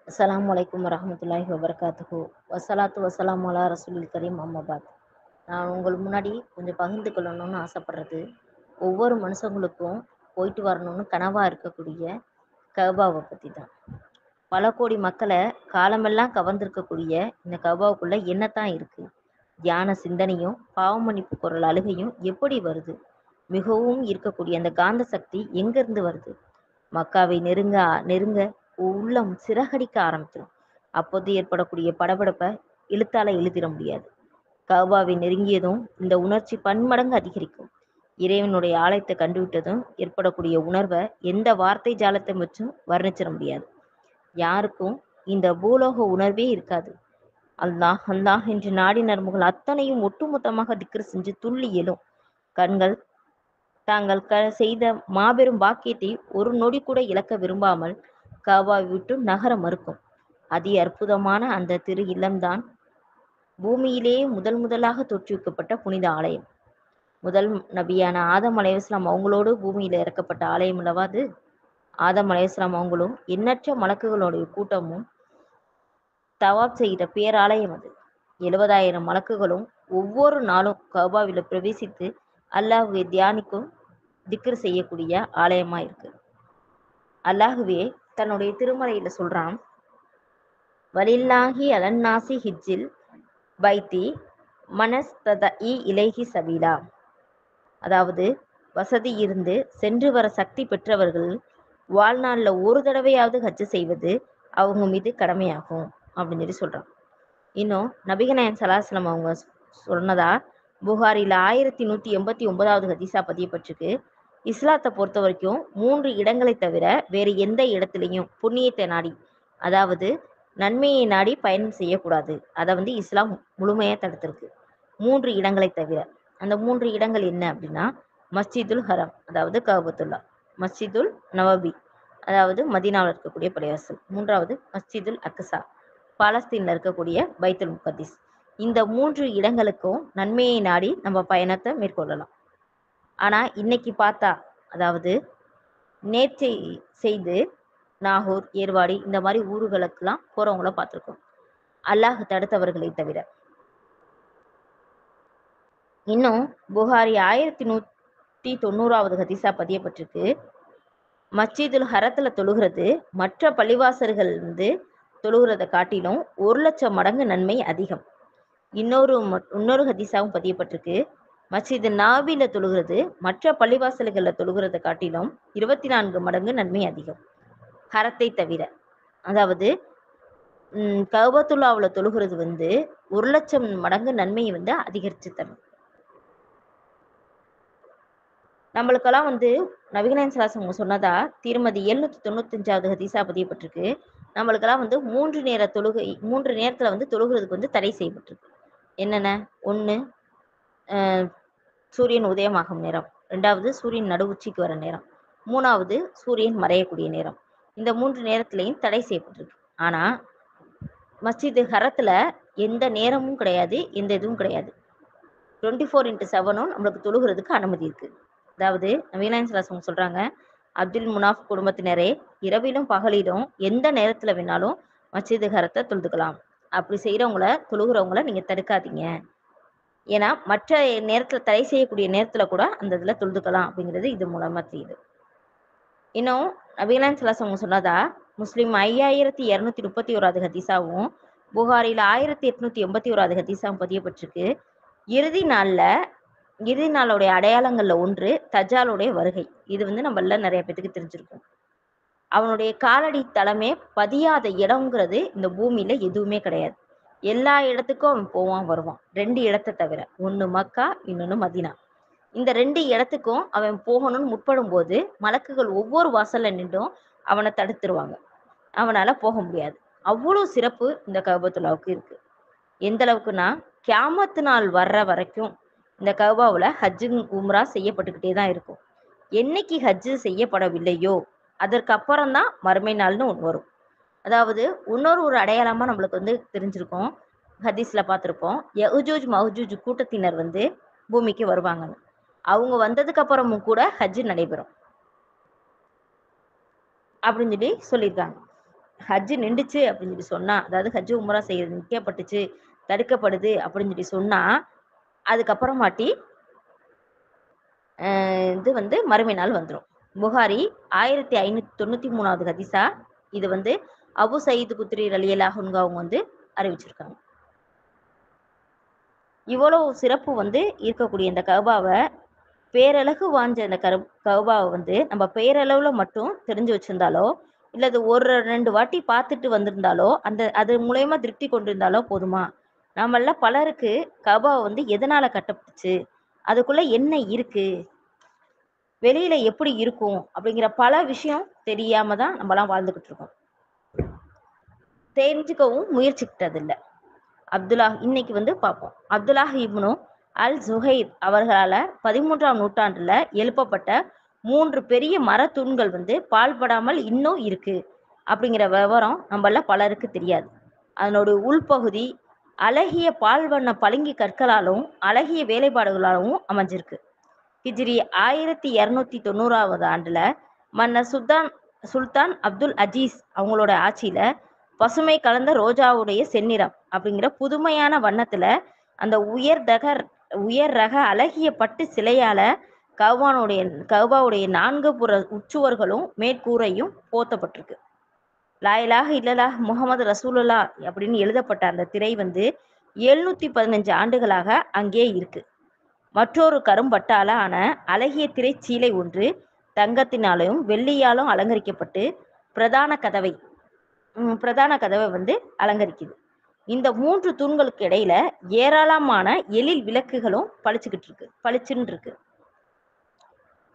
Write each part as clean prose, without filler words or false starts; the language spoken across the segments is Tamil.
அஸ்ஸலாமு அலைக்கும் வரஹ்மத்துல்லாஹி வபரகாத்துஹு. வஸ்ஸலாத்து வஸ்ஸலாமு அலா ரசூலில் கரீம் அம்மாபாத். நான் உங்கள் முன்னாடி கொஞ்சம் பகிர்ந்து கொள்ளணும்னு ஆசைப்படுறது, ஒவ்வொரு மனுஷங்களுக்கும் போயிட்டு வரணும்னு கனவா இருக்கக்கூடிய கஅபாவை பற்றி தான். பல கோடி மக்களை காலமெல்லாம் கவர்ந்திருக்கக்கூடிய இந்த கஅபாவுக்குள்ள என்னத்தான் இருக்கு? தியான சிந்தனையும் பாவ மன்னிப்பு குரல் அழுகையும் எப்படி வருது? மிகவும் இருக்கக்கூடிய அந்த காந்த சக்தி எங்கிருந்து வருது? மக்காவை நெருங்க நெருங்க உள்ளம் சிறகடிக்க ஆரம்பிச்சிடும். அப்போது ஏற்படக்கூடிய படபடப்பை இழுத்தால எழுதிட முடியாது. கஅபாவை நெருங்கியதும் இந்த உணர்ச்சி பன்மடங்கு அதிகரிக்கும். இறைவனுடைய ஆலயத்தை கண்டுவிட்டதும் ஏற்படக்கூடிய உணர்வை எந்த வார்த்தை ஜாலத்தை வச்சும் வர்ணிச்சிட முடியாது. யாருக்கும் இந்த பூலோக உணர்வே இருக்காது. அல்லாஹ் அல்லாஹ் என்று நாடி நரம்புகள் அத்தனையும் ஒட்டுமொத்தமாக திக்ரு செஞ்சு துள்ளி எழும். கண்கள் தாங்கள் செய்த மாபெரும் பாக்கியத்தை ஒரு நொடி கூட இழக்க விரும்பாமல் கஅபாவை விட்டு நகர மறுக்கும். அதி அற்புதமான அந்த திரு இல்லம்தான் பூமியிலேயே முதலாக தோற்றுவிக்கப்பட்ட புனித ஆலயம். முதல் நபியான ஆதம் அலைஹிஸ்ஸலாம் அவங்களோடு பூமியில இறக்கப்பட்ட ஆலயம் அல்லவா அது. ஆதம் அலைஹிஸ்ஸலாம் அவங்களும் எண்ணற்ற மலக்குகளுடைய கூட்டமும் தவாப் செய்த பேராலயம் அது. 70,000 மலக்குகளும் ஒவ்வொரு நாளும் கஅபாவில பிரவேசித்து அல்லாஹ்வை தியானிக்கும் திக்ர் செய்யக்கூடிய ஆலயமா இருக்கு. அல்லாஹ்வே தன்னுடைய திருமறையில சொல்றான், வலில்லாஹி அலன்னாசி ஹிஜ்ஜில் பைத்தி மனஸ்ததஇ இலைஹி சபீலா. அதாவது வசதி இருந்து சென்று வர சக்தி பெற்றவர்கள் வாழ்நாள்ல ஒரு தடவையாவது ஹஜ்ஜு செய்வது அவங்க மீது கடமையாகும் அப்படின்னு சொல்றான். இன்னும் நபிகள் நாயகம் ஸல்லல்லாஹு அலைஹி வஸல்லம் அவங்க சொன்னதா புகாரில 1189வது ஹதீஸா பதியப்பட்டிருக்கு. இஸ்லாத்தை பொறுத்த வரைக்கும் 3 இடங்களை தவிர வேறு எந்த இடத்துலையும் புண்ணியத்தை நாடி, அதாவது நன்மையை நாடி பயணம் செய்யக்கூடாது. அதை இஸ்லாம் முழுமையா தடுத்திருக்கு. 3 இடங்களை தவிர. அந்த 3 இடங்கள் என்ன அப்படின்னா, மஸ்ஜிதுல் ஹரம், அதாவது கஅபத்துல்லா, மஸ்ஜிதுல் நவபி, அதாவது மதீனாவில் இருக்கக்கூடிய பள்ளிவாசல், 3வது மஸ்ஜிதுல் அக்ஸா, பாலஸ்தீன்ல இருக்கக்கூடிய பைத்துல் முகத்திஸ். இந்த 3 இடங்களுக்கும் நன்மையை நாடி நம்ம பயணத்தை மேற்கொள்ளலாம். ஆனா இன்னைக்கு பார்த்தா, அதாவது நேர்ச்சை செய்து நாகூர், ஏர்வாடி இந்த மாதிரி ஊர்களுக்கெல்லாம் போறவங்கள பார்த்துருக்கோம், அல்லாஹ் தடுத்தவர்களை தவிர. இன்னும் புகாரி 1190வது ஹதீஸா பதியப்பட்டிருக்கு. மஸ்ஜிதுல் ஹரத்துல தொழுகிறது மற்ற பள்ளிவாசல்கள் தொழுகிறத காட்டிலும் 1,00,000 மடங்கு நன்மை அதிகம். இன்னொரு ஹதீஸாவும் பதியப்பட்டிருக்கு. மஸ்ஜிது நபவில தொழுகிறது மற்ற பள்ளிவாசல்களில் தொழுகிறத காட்டிலும் 24 மடங்கு நன்மை அதிகம், ஹரத்தை தவிர. அதாவது கஅபத்துல்லாவில் தொழுகிறது 1,00,000 மடங்கு நன்மையை அதிகரித்து தரும். நம்மளுக்கெல்லாம் நபிகள் நாயகம் ஸல்லல்லாஹு அலைஹி வஸல்லம் சொன்னதா திருமதி 795வது ஹதீஸா பதியப்பட்டிருக்கு. நம்மளுக்கெல்லாம் 3 நேர தொழுகை, 3 நேரத்துல தொழுகிறதுக்கு தடை செய்யப்பட்டிருக்கு. என்னென்ன? 1 சூரியன் உதயமாகும் நேரம், 2வது சூரியன் நடு உச்சிக்கு வர நேரம், 3வது சூரியன் மறையக்கூடிய நேரம். இந்த 3 நேரத்திலையும் தடை செய்யப்பட்டிருக்கு. ஆனா மஸ்ஜிது ஹரத்துல எந்த நேரமும் கிடையாது, எந்த இதுவும் கிடையாது. 24x7 நம்மளுக்கு தொழுகிறதுக்கு அனுமதி இருக்கு. அதாவது நபிகள் நாயகம் ஸல்லல்லாஹு அலைஹி வஸல்லம் சொல்றாங்க, அப்துல் முனாஃப் குடும்பத்தினரே இரவிலும் பகலிலும் எந்த நேரத்துல வேணாலும் மஸ்ஜிது ஹரத்தை தொழுதுக்கலாம். அப்படி தொழுகிறவங்கள நீங்க தடுக்காதீங்க. ஏன்னா மற்ற நேரத்துல தடை செய்யக்கூடிய நேரத்துல கூட அந்த இதுல தொழுதுக்கலாம் அப்படிங்கிறது இது மூலமா தெரியுது. இன்னும் நபிகள் நாயகம் ஸல்லல்லாஹு அலைஹி வஸல்லம் சொன்னதா முஸ்லிம் 5231வது ஹதீஸாவும் புகாரில 1881வது ஹதீஸாவும் பதியப்பட்டிருக்கு. இறுதி நாளுடைய அடையாளங்கள்ல ஒன்று தஜ்ஜாலுடைய வருகை. இது நம்மள நிறைய பேத்துக்கு தெரிஞ்சிருக்கும். அவனுடைய காலடி தளமே பதியாத இடம்ங்கிறது இந்த பூமியில எதுவுமே கிடையாது. எல்லா இடத்துக்கும் அவன் போவான் வருவான், 2 இடத்தை தவிர. ஒன்று மக்கா, இன்னொன்று மதீனா. இந்த 2 இடத்துக்கும் அவன் போகணும்னு முற்படும் போது மலக்குகள் ஒவ்வொரு வாசல்ல நின்றும் அவனை தடுத்துருவாங்க. அவனால போக முடியாது. அவ்வளவு சிறப்பு இந்த கஅபத்துல்லாவுக்கு இருக்கு. எந்த அளவுக்குன்னா, கியாமத்து நாள் வர்ற வரைக்கும் இந்த கஅபாவுல ஹஜ்ஜு உம்ரா செய்யப்பட்டுக்கிட்டே தான் இருக்கும். என்னைக்கு ஹஜ்ஜு செய்யப்படவில்லையோ அதற்கு அப்புறம் தான் மறுமை நாள்னு ஒன்று வரும். அதாவது ஒரு அடையாளமா நம்மளுக்கு தெரிஞ்சிருக்கும், ஹதீஸ்ல பார்த்துருப்போம். யஜூஜ் மஹ்ஜூஜ் கூட்டத்தினர் பூமிக்கு வருவாங்கன்னு. அவங்க வந்ததுக்கு அப்புறமும் கூட ஹஜ்ஜு நடைபெறும் அப்படின்னு சொல்லியிருக்காங்க. ஹஜ்ஜு நின்றுச்சு அப்படின்னு சொல்லி சொன்னா, அதாவது ஹஜ்ஜு உம்ரா செய்யறது நிற்கப்பட்டுச்சு, தடுக்கப்படுது அப்படின்னு சொல்லி சொன்னா, அதுக்கப்புறமாட்டி இது வந்து மறுமை நாள் வந்துடும். புகாரி 1593வது ஹதீஸா இது வந்து அபு சயீத் குத்ரி ரலியல்லாஹு அன்ஹு அவங்க வந்து அறிவிச்சிருக்காங்க. இவ்வளவு சிறப்பு வந்து இருக்கக்கூடிய இந்த கஅபாவை, பேரழகு வாய்ந்த இந்த கஅபாவை வந்து நம்ம பேரளவுல மட்டும் தெரிஞ்சு வச்சிருந்தாலோ, இல்ல அது ஒரு 2 வாட்டி பார்த்துட்டு வந்திருந்தாலோ, அது மூலியமா திருப்தி கொண்டிருந்தாலோ போதுமா? நம்மள பலருக்கு கஅபாவை வந்து எதனால கட்டப்பட்டுச்சு? அதுக்குள்ள என்ன இருக்கு? வெளியில எப்படி இருக்கும்? அப்படிங்கிற பல விஷயம் தெரியாம தான் நம்மலாம் வாழ்ந்துகிட்டு இருக்கோம். தெரிஞ்சுக்கவும் முயற்சிக்கிட்டதில்ல. இன்னைக்கு வந்து பார்ப்போம். அப்துல்லாஹ் இப்னு அல் ஜுஹைர் அவர்களால 13ஆம் நூற்றாண்டுல எழுப்பப்பட்ட 3 பெரிய மரத்தூண்கள் வந்து பாழ்படாமல் இன்னும் இருக்கு. அப்படிங்கிற விவரம் நம்மள பலருக்கு தெரியாது. அதனோட உள்பகுதி அழகிய பால்வண்ண பளிங்கு கற்களாலும் அழகிய வேலைப்பாடுகளாலும் அமைஞ்சிருக்கு. ஹிஜ்ரி 1290வது ஆண்டுல மன்னர் சுல்தான் அப்துல் அஜீஸ் அவங்களோட ஆட்சியில பசுமை கலந்த ரோஜாவுடைய செந்நிறம் அப்படிங்கிற புதுமையான வண்ணத்துல அந்த உயர் ரக அழகிய பட்டு சிலையால கௌபாவுடைய 4 புற உச்சுவர்களும் மேற்கூரையும் போத்தப்பட்டிருக்கு. லாயிலாக இல்லலா முகமது ரசூலுல்லா அப்படின்னு எழுதப்பட்ட அந்த திரை வந்து 715 ஆண்டுகளாக அங்கே இருக்கு. மற்றொரு கரும்பட்டால ஆன அழகிய திரைச்சீலை ஒன்று தங்கத்தினாலும் வெள்ளியாலும் அலங்கரிக்கப்பட்டு பிரதான கதவை வந்து அலங்கரிக்குது. இந்த 3 தூண்களுக்கு இடையில ஏராளமான எழில் விளக்குகளும் பளிச்சுன்னு இருக்கு.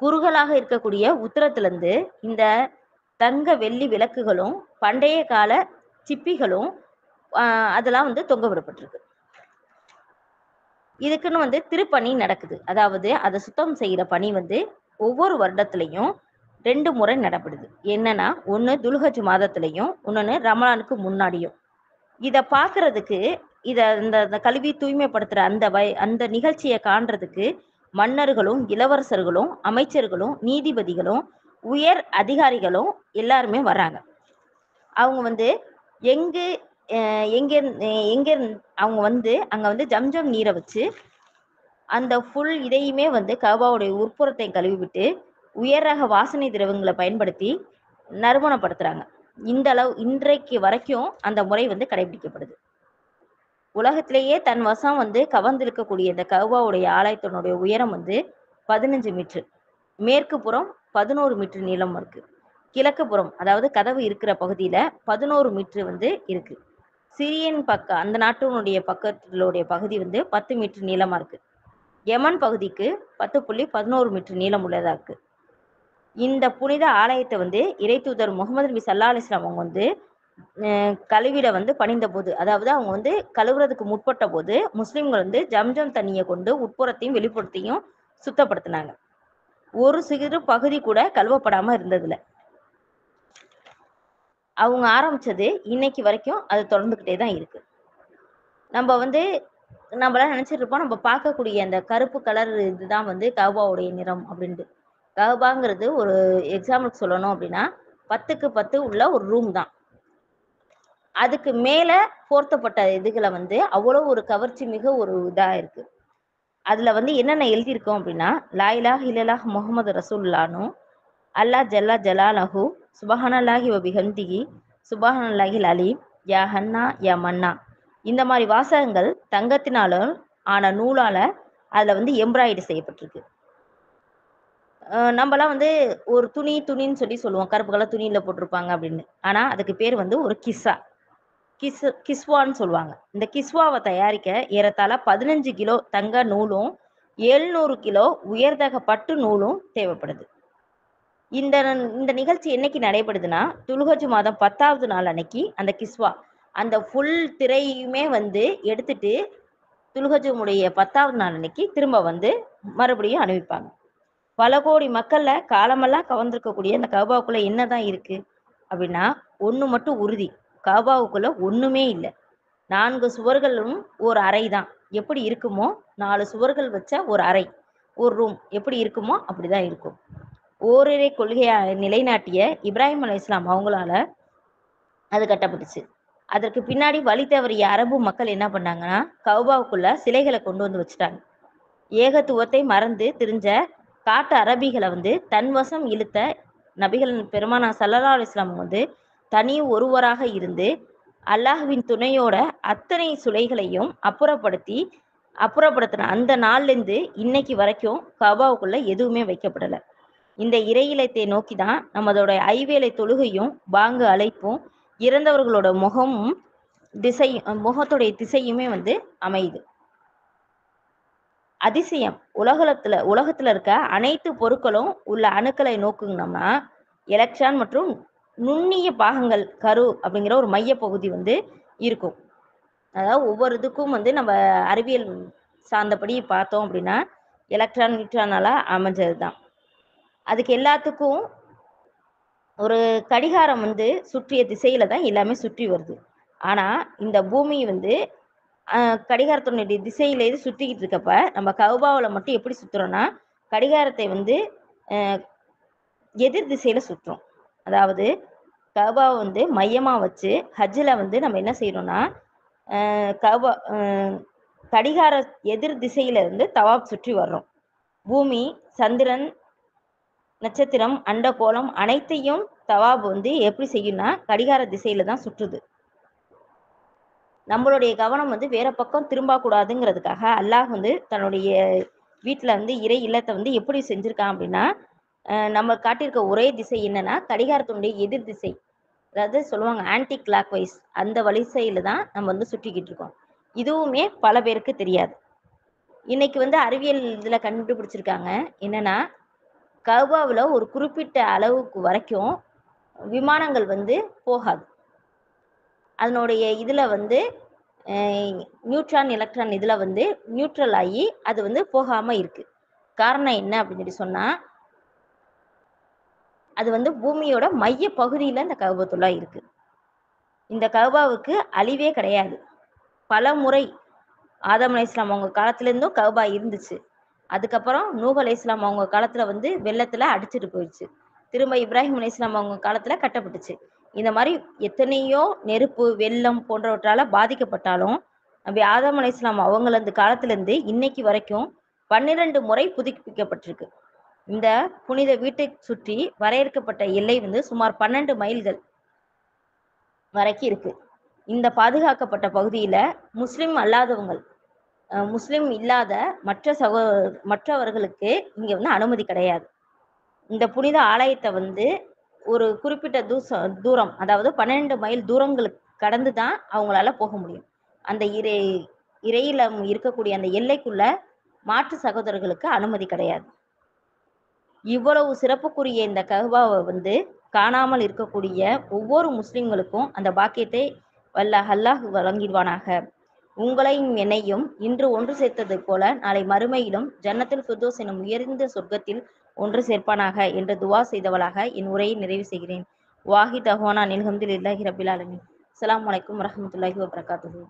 குறுகலாக இருக்கக்கூடிய உத்தரத்திலிருந்து இந்த தங்க வெள்ளி விளக்குகளும் பண்டைய கால சிப்பிகளும் அதெல்லாம் வந்து தொங்க விடப்பட்டிருக்கு. இதுக்குன்னு வந்து திருப்பணி நடக்குது. அதாவது அதை சுத்தம் செய்யற பணி வந்து ஒவ்வொரு வருடத்திலையும் 2 முறை நடைபெறுது. என்னன்னா, ஒன்று துல்ஹஜ் மாதத்திலையும், இன்னொன்று ரமலானுக்கு முன்னாடியும். இதை பார்க்கறதுக்கு இந்த கல்வி தூய்மைப்படுத்துற அந்த நிகழ்ச்சியை காண்றதுக்கு மன்னர்களும் இளவரசர்களும் அமைச்சர்களும் நீதிபதிகளும் உயர் அதிகாரிகளும் எல்லாருமே வர்றாங்க. அவங்க வந்து எங்க அவங்க வந்து அங்க வந்து ஜம்ஜம் நீரை வச்சு அந்த ஃபுல் இதையுமே வந்து கஅபாவுடைய உட்புறத்தை கழுவி விட்டு உயர் ரக வாசனை திரவங்களை பயன்படுத்தி நறுமணப்படுத்துறாங்க. இன்றைக்கு வரைக்கும் அந்த முறை வந்து கடைபிடிக்கப்படுது. உலகத்திலேயே தன் வசம் வந்து கவர்ந்திருக்கக்கூடிய இந்த கஅபாவுடைய ஆலயத்தினுடைய உயரம் வந்து 15 மீட்டர், மேற்கு புறம் 11 மீட்டர் நீளம் இருக்கு. கிழக்கு புறம் அதாவது கதவு இருக்கிற பகுதியில 11 மீட்டர் வந்து இருக்கு. சிரியன் பக்கம் அந்த நாட்டினுடைய பக்கத்தினுடைய பகுதி வந்து 10 மீட்டர் நீளமா இருக்கு. யமன் பகுதிக்கு 10.11 மீட்டர் நீளம் உள்ளதா இருக்கு. இந்த புனித ஆலயத்தை வந்து இறை தூதர் முகமது நபி ஸல்லல்லாஹு அலைஹி வஸல்லம் அவங்க வந்து கழுவிட வந்து பணிந்த போது, அதாவது அவங்க வந்து கழுவுறதுக்கு முற்பட்ட போது முஸ்லிம்கள் வந்து ஜம்ஜம் தண்ணியை கொண்டு உட்புறத்தையும் வெளிப்புறத்தையும் சுத்தப்படுத்தினாங்க. ஒரு சிறு பகுதி கூட கழுவப்படாம இருந்ததுல அவங்க ஆரம்பிச்சது இன்னைக்கு வரைக்கும் அது தொடர்ந்துகிட்டே தான் இருக்கு. நம்மளாம் நினைச்சிட்டு இருப்போம், நம்ம பார்க்கக்கூடிய அந்த கருப்பு கலர் இதுதான் வந்து கஅபாவுடைய நிறம் அப்படின்ட்டு. கஅபாங்கிறது ஒரு எக்ஸாம்பிளுக்கு சொல்லணும் அப்படின்னா 10க்கு 10 உள்ள ஒரு ரூம் தான். அதுக்கு மேல போர்த்தப்பட்ட இதுகளை வந்து அவ்வளவு ஒரு கவர்ச்சி மிக ஒரு இதா இருக்கு. அதுல வந்து என்னென்ன எழுதியிருக்கோம் அப்படின்னா, லா இலாஹ இல்லல்லாஹ் முஹம்மது ரசூலுல்லாஹ்னும் அல்லாஹ் ஜல்லா ஜலாலஹு சுபஹானல்லாஹி வ பிஹம்திஹி சுபஹானல்லாஹில் அலீம் யா ஹன்னா யா மன்னா. இந்த மாதிரி வாசகங்கள் தங்கத்தினாலும் ஆன நூலால அதுல வந்து எம்ப்ராய்டரி செய்யப்பட்டிருக்கு. நம்மலாம் வந்து ஒரு துணின்னு சொல்லி சொல்லுவோம், கருப்பு கலர் துணியில போட்டிருப்பாங்க அப்படின்னு. ஆனா அதுக்கு பேர் வந்து ஒரு கிஸ்வான்னு சொல்லுவாங்க. இந்த கிஸ்வாவை தயாரிக்க ஏறத்தாழ 15 கிலோ தங்க நூலும் 700 கிலோ உயர்தக பட்டு நூலும் தேவைப்படுது. இந்த இந்த நிகழ்ச்சி என்னைக்கு நடைபெறுதுன்னா, துல்ஹஜ் மாதம் 10வது நாள் அன்னைக்கு அந்த கிஸ்வா அந்த ஃபுல் திரையுமே வந்து எடுத்துட்டு துல்ஹஜுடைய 10வது நாள் அன்னைக்கு திரும்ப வந்து மறுபடியும் அணிவிப்பாங்க. பல கோடி மக்கள்ல காலமெல்லாம் கவர்ந்திருக்கக்கூடிய அந்த கஅபாவுக்குள்ள என்னதான் இருக்கு அப்படின்னா, ஒண்ணு மட்டும் உறுதி, கஅபாவுக்குள்ள ஒண்ணுமே இல்லை. 4 சுவர்களும் ஒரு அறை தான். எப்படி இருக்குமோ 4 சுவர்கள் வச்ச ஒரு அறை, ஒரு ரூம் எப்படி இருக்குமோ அப்படிதான் இருக்கும். ஓரிரை கொள்கையை நிலைநாட்டிய இப்ராஹிம் அலைஹிஸ்ஸலாம் அவங்களால அது கட்டப்பட்டுச்சு. அதற்கு பின்னாடி வழி தவறிய அரபு மக்கள் என்ன பண்ணாங்கன்னா, கௌபாவுக்குள்ள சிலைகளை கொண்டு வந்து வச்சுட்டாங்க. ஏகத்துவத்தை மறந்து திரிஞ்ச காட்டு அரபிகளை வந்து தன் வசம் இழுத்த நபிகள் பெருமானா ஸல்லல்லாஹு அலைஹி வஸல்லம் வந்து தனி ஒருவராக இருந்து அல்லாஹ்வின் துணையோட அத்தனை சிலைகளையும் அப்புறப்படுத்தின அந்த நாள்ல இருந்து இன்னைக்கு வரைக்கும் கபாவுக்குள்ள எதுவுமே வைக்கப்படல. இந்த இறையிலத்தை நோக்கி தான் நம்மளோட ஐவேளை தொழுகையும் பாங்கு அழைப்பும் இறந்தவர்களோட முகத்துடைய திசையுமே வந்து அமையுது. அதிசயம் உலகத்துல இருக்க அனைத்து பொருட்களும் உள்ள அணுக்களை நோக்குனோம்னா எலக்ட்ரான் மற்றும் நுண்ணிய பாகங்கள் கரு அப்படிங்கிற ஒரு மைய பகுதி வந்து இருக்கும். அதாவது ஒவ்வொரு இதுக்கும் வந்து நம்ம அறிவியல் சார்ந்தபடி பார்த்தோம் அப்படின்னா எலக்ட்ரான் நியூட்ரானால அமைஞ்சது தான். அதுக்கு எல்லாத்துக்கும் ஒரு கடிகாரம் வந்து சுற்றிய திசையில தான் எல்லாமே சுற்றி வருது. ஆனா இந்த பூமி வந்து கடிகாரத்தினுடைய திசையிலேயே சுற்றிக்கிட்டு இருக்கப்ப நம்ம கௌபாவில் மட்டும் எப்படி சுற்றுறோம்னா கடிகாரத்தை வந்து எதிர் திசையில சுற்றுறோம். அதாவது கௌபாவை வந்து மையமாக வச்சு ஹஜ்ஜில் வந்து நம்ம என்ன செய்யறோம்னா கௌபா கடிகார எதிர் திசையில இருந்து தவாப் சுற்றி வர்றோம். பூமி, சந்திரன், நட்சத்திரம், அண்டகோளம் அனைத்தையும் தவாப் வந்து எப்படி செய்யும்னா கடிகார திசையில தான் சுற்றுது. நம்மளுடைய கவனம் வந்து வேற பக்கம் திரும்பக்கூடாதுங்கிறதுக்காக அல்லாஹ் வந்து தன்னுடைய வீட்டில் வந்து இறை இல்லத்தை வந்து எப்படி செஞ்சிருக்கான் அப்படின்னா நம்ம காட்டியிருக்க ஒரே திசை என்னன்னா கடிகாரத்தினுடைய எதிர் திசை. அதாவது சொல்லுவாங்க ஆன்டி கிளாக் வைஸ், அந்த வரிசையில தான் நம்ம வந்து சுற்றிக்கிட்டு இருக்கோம். இதுவுமே பல பேருக்கு தெரியாது. இன்னைக்கு வந்து அறிவியல் இதுல கண்டுபிடிச்சிருக்காங்க என்னன்னா கௌபாவில் ஒரு குறிப்பிட்ட அளவுக்கு வரைக்கும் விமானங்கள் வந்து போகாது. அதனுடைய இதில் வந்து நியூட்ரான் எலக்ட்ரான் இதில் வந்து நியூட்ரல் ஆகி அது வந்து போகாமல் இருக்குது. காரணம் என்ன அப்படின்னு சொல்லி சொன்னால் அது வந்து பூமியோட மைய பகுதியில் இந்த கௌபத்துல்லா இருக்குது. இந்த கௌபாவுக்கு அழிவே கிடையாது. பல முறை ஆதம் அலைஹிஸ்ஸலாம் அவங்க காலத்துலேருந்தும் கௌபா இருந்துச்சு. அதுக்கப்புறம் நூஹ் அலைஹிஸ்ஸலாம் அவங்க காலத்தில் வந்து வெள்ளத்தில் அடிச்சிட்டு போயிடுச்சு. திரும்ப இப்ராஹிம் அலைஹிஸ்ஸலாம் அவங்க காலத்தில் கட்டப்பட்டுச்சு. இந்த மாதிரி எத்தனையோ நெருப்பு, வெள்ளம் போன்றவற்றால் பாதிக்கப்பட்டாலும் நபி ஆதம் அலைஹிஸ்ஸலாம் அவங்களது காலத்திலேருந்து இன்னைக்கு வரைக்கும் 12 முறை புதுப்பிக்கப்பட்டிருக்கு. இந்த புனித வீட்டை சுற்றி வரையறுக்கப்பட்ட எல்லை வந்து சுமார் 12 மைல்கள் வரைக்கும் இருக்கு. இந்த பாதுகாக்கப்பட்ட பகுதியில முஸ்லிம் இல்லாத மற்றவர்களுக்கு இங்க வந்து அனுமதி கிடையாது. இந்த புனித ஆலயத்தை வந்து ஒரு குறிப்பிட்ட தூரம், அதாவது 12 மைல் தூரங்களுக்கு கடந்து தான் அவங்களால போக முடியும். அந்த இறையில இருக்கக்கூடிய அந்த எல்லைக்குள்ள மாற்று சகோதரர்களுக்கு அனுமதி கிடையாது. இவ்வளவு சிறப்புக்குரிய இந்த கஹ்பாவை வந்து காணாமல் இருக்கக்கூடிய ஒவ்வொரு முஸ்லிம்களுக்கும் அந்த பாக்கியத்தை அல்லாஹ் வழங்கிடுவானாக. உங்களையும் என்னையும் இன்று ஒன்று சேர்த்தது போல நாளை மறுமையிலும் ஜன்னத்துல் ஃபிர்தௌஸ் எனும் உயர்ந்த சொர்க்கத்தில் ஒன்று சேர்ப்பானாக என்று துவா செய்தவளாக என் உரையை நிறைவு செய்கிறேன். வாஹி தஹ்வானா அல்ஹம்துலில்லாஹி ரப்பில் ஆலமீன். அஸ்ஸலாமு அலைக்கும் வரஹ்மத்துல்லாஹி வபரகாத்துஹு.